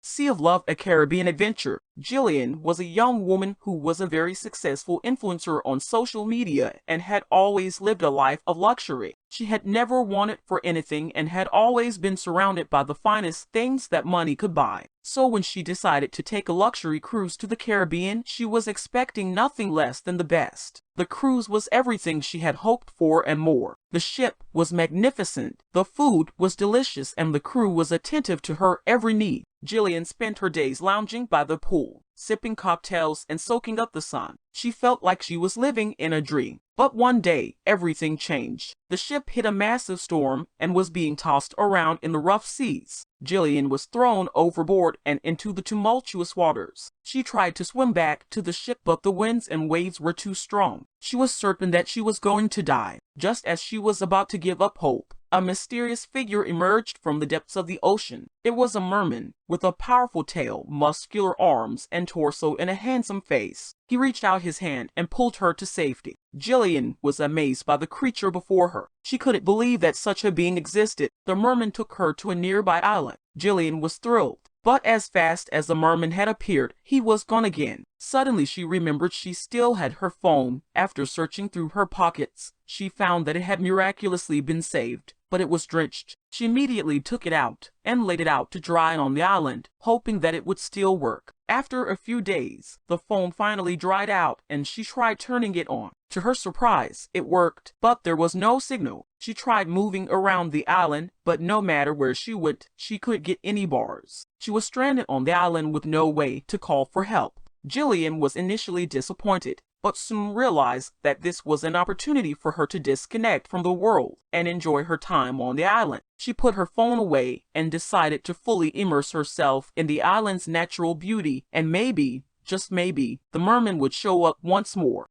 Sea of Love, a Caribbean adventure. Jillian was a young woman who was a very successful influencer on social media and had always lived a life of luxury. She had never wanted for anything and had always been surrounded by the finest things that money could buy. So when she decided to take a luxury cruise to the Caribbean, she was expecting nothing less than the best. The cruise was everything she had hoped for and more. The ship was magnificent, the food was delicious, and the crew was attentive to her every need. Jillian spent her days lounging by the pool, sipping cocktails and soaking up the sun. She felt like she was living in a dream. But one day, everything changed. The ship hit a massive storm and was being tossed around in the rough seas. Jillian was thrown overboard and into the tumultuous waters. She tried to swim back to the ship, but the winds and waves were too strong. She was certain that she was going to die. Just as she was about to give up hope, a mysterious figure emerged from the depths of the ocean. It was a merman, with a powerful tail, muscular arms, and torso, and a handsome face. He reached out his hand and pulled her to safety. Jillian was amazed by the creature before her. She couldn't believe that such a being existed. The merman took her to a nearby island. Jillian was thrilled. But as fast as the merman had appeared, he was gone again. Suddenly she remembered she still had her phone. After searching through her pockets, she found that it had miraculously been saved, but it was drenched. She immediately took it out and laid it out to dry on the island, hoping that it would still work. After a few days, the phone finally dried out and she tried turning it on. To her surprise, it worked, but there was no signal. She tried moving around the island, but no matter where she went, she couldn't get any bars. She was stranded on the island with no way to call for help. Jillian was initially disappointed, but soon realized that this was an opportunity for her to disconnect from the world and enjoy her time on the island. She put her phone away and decided to fully immerse herself in the island's natural beauty, and maybe, just maybe, the merman would show up once more.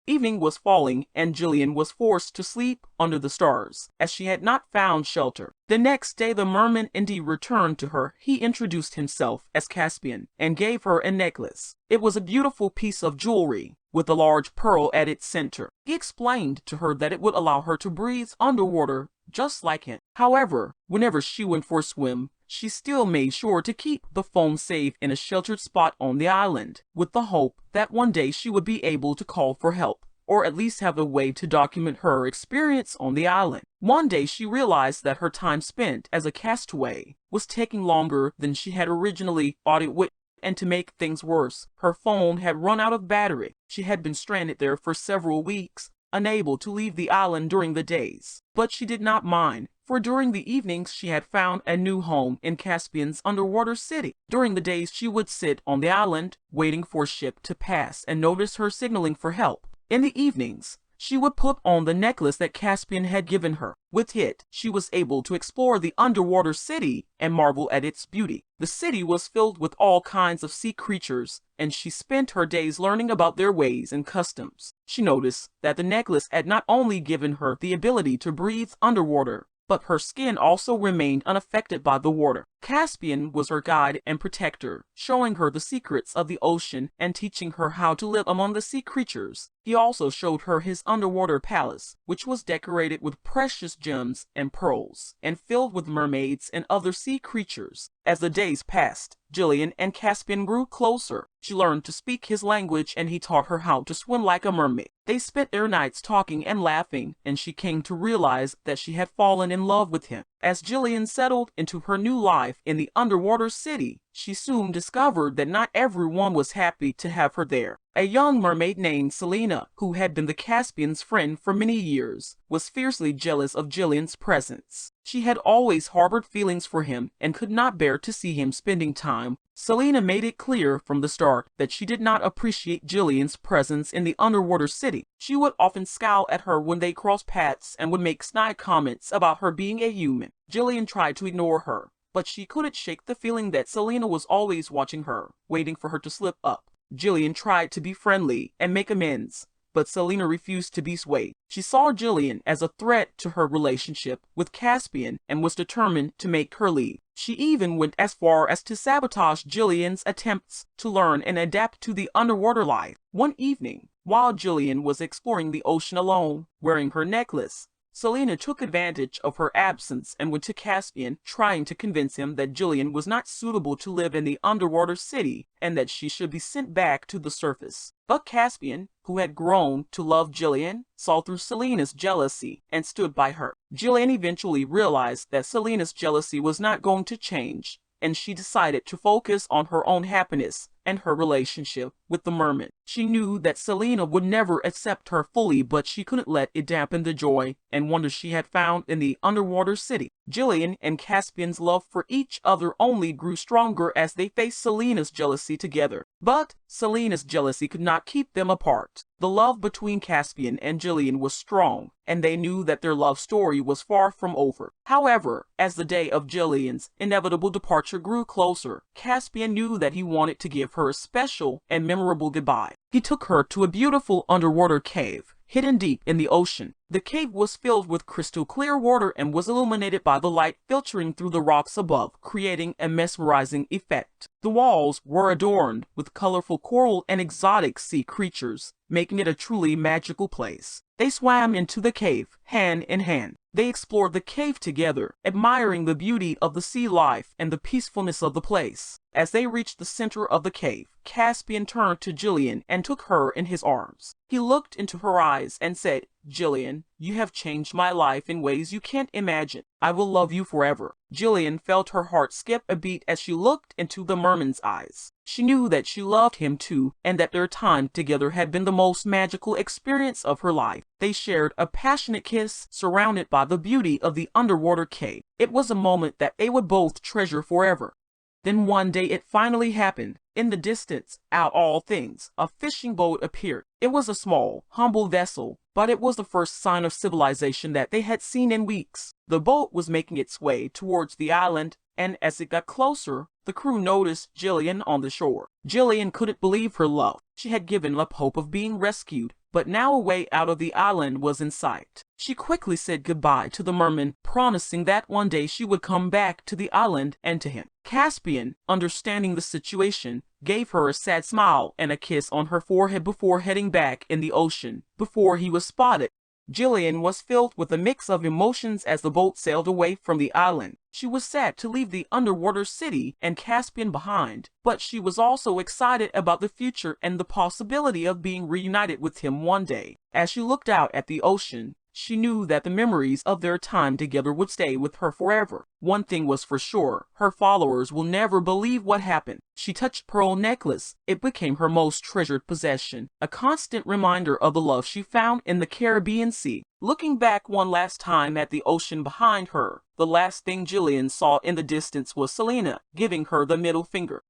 Evening was falling, and Jillian was forced to sleep under the stars, as she had not found shelter. The next day the merman indeed returned to her. He introduced himself as Caspian, and gave her a necklace. It was a beautiful piece of jewelry, with a large pearl at its center. He explained to her that it would allow her to breathe underwater, just like him. However, whenever she went for a swim, she still made sure to keep the phone safe in a sheltered spot on the island, with the hope that one day she would be able to call for help, or at least have a way to document her experience on the island. One day she realized that her time spent as a castaway was taking longer than she had originally thought it would. And to make things worse, her phone had run out of battery. She had been stranded there for several weeks, unable to leave the island during the days. But she did not mind, for during the evenings she had found a new home in Caspian's underwater city. During the days she would sit on the island, waiting for a ship to pass and notice her signaling for help. In the evenings, she would put on the necklace that Caspian had given her. With it, she was able to explore the underwater city and marvel at its beauty. The city was filled with all kinds of sea creatures, and she spent her days learning about their ways and customs. She noticed that the necklace had not only given her the ability to breathe underwater, but her skin also remained unaffected by the water. Caspian was her guide and protector, showing her the secrets of the ocean and teaching her how to live among the sea creatures. He also showed her his underwater palace, which was decorated with precious gems and pearls, and filled with mermaids and other sea creatures. As the days passed, Jillian and Caspian grew closer. She learned to speak his language and he taught her how to swim like a mermaid. They spent their nights talking and laughing, and she came to realize that she had fallen in love with him. As Jillian settled into her new life in the underwater city, she soon discovered that not everyone was happy to have her there. A young mermaid named Selena, who had been the Caspian's friend for many years, was fiercely jealous of Jillian's presence. She had always harbored feelings for him and could not bear to see him spending time. Selena made it clear from the start that she did not appreciate Jillian's presence in the underwater city. She would often scowl at her when they crossed paths and would make snide comments about her being a human. Jillian tried to ignore her, but she couldn't shake the feeling that Selena was always watching her, waiting for her to slip up. Jillian tried to be friendly and make amends, but Selena refused to be swayed. She saw Jillian as a threat to her relationship with Caspian and was determined to make her leave. She even went as far as to sabotage Jillian's attempts to learn and adapt to the underwater life. One evening, while Jillian was exploring the ocean alone, wearing her necklace, Selena took advantage of her absence and went to Caspian, trying to convince him that Jillian was not suitable to live in the underwater city and that she should be sent back to the surface. But Caspian, who had grown to love Jillian, saw through Selena's jealousy and stood by her. Jillian eventually realized that Selena's jealousy was not going to change, and she decided to focus on her own happiness and her relationship with the merman. She knew that Selena would never accept her fully, but she couldn't let it dampen the joy and wonder she had found in the underwater city. Jillian and Caspian's love for each other only grew stronger as they faced Selena's jealousy together. But Selena's jealousy could not keep them apart. The love between Caspian and Jillian was strong, and they knew that their love story was far from over. However, as the day of Jillian's inevitable departure grew closer, Caspian knew that he wanted to give her a special and memorable goodbye. He took her to a beautiful underwater cave, hidden deep in the ocean. The cave was filled with crystal clear water and was illuminated by the light filtering through the rocks above, creating a mesmerizing effect. The walls were adorned with colorful coral and exotic sea creatures, making it a truly magical place. They swam into the cave, hand in hand. They explored the cave together, admiring the beauty of the sea life and the peacefulness of the place. As they reached the center of the cave, Caspian turned to Jillian and took her in his arms. He looked into her eyes and said, "Jillian, you have changed my life in ways you can't imagine. I will love you forever." Jillian felt her heart skip a beat as she looked into the merman's eyes. She knew that she loved him too, and that their time together had been the most magical experience of her life. They shared a passionate kiss, surrounded by the beauty of the underwater cave. It was a moment that they would both treasure forever. Then one day it finally happened. In the distance, out all things, a fishing boat appeared. It was a small, humble vessel, but it was the first sign of civilization that they had seen in weeks. The boat was making its way towards the island, and as it got closer, the crew noticed Jillian on the shore. Jillian couldn't believe her love. She had given up hope of being rescued, but now a way out of the island was in sight. She quickly said goodbye to the merman, promising that one day she would come back to the island and to him. Caspian, understanding the situation, gave her a sad smile and a kiss on her forehead before heading back in the ocean. Before he was spotted, Jillian was filled with a mix of emotions as the boat sailed away from the island. She was sad to leave the underwater city and Caspian behind, but she was also excited about the future and the possibility of being reunited with him one day. As she looked out at the ocean, she knew that the memories of their time together would stay with her forever. One thing was for sure, her followers will never believe what happened. She touched Pearl necklace. It became her most treasured possession, a constant reminder of the love she found in the Caribbean Sea. Looking back one last time at the ocean behind her, the last thing Jillian saw in the distance was Selena, giving her the middle finger.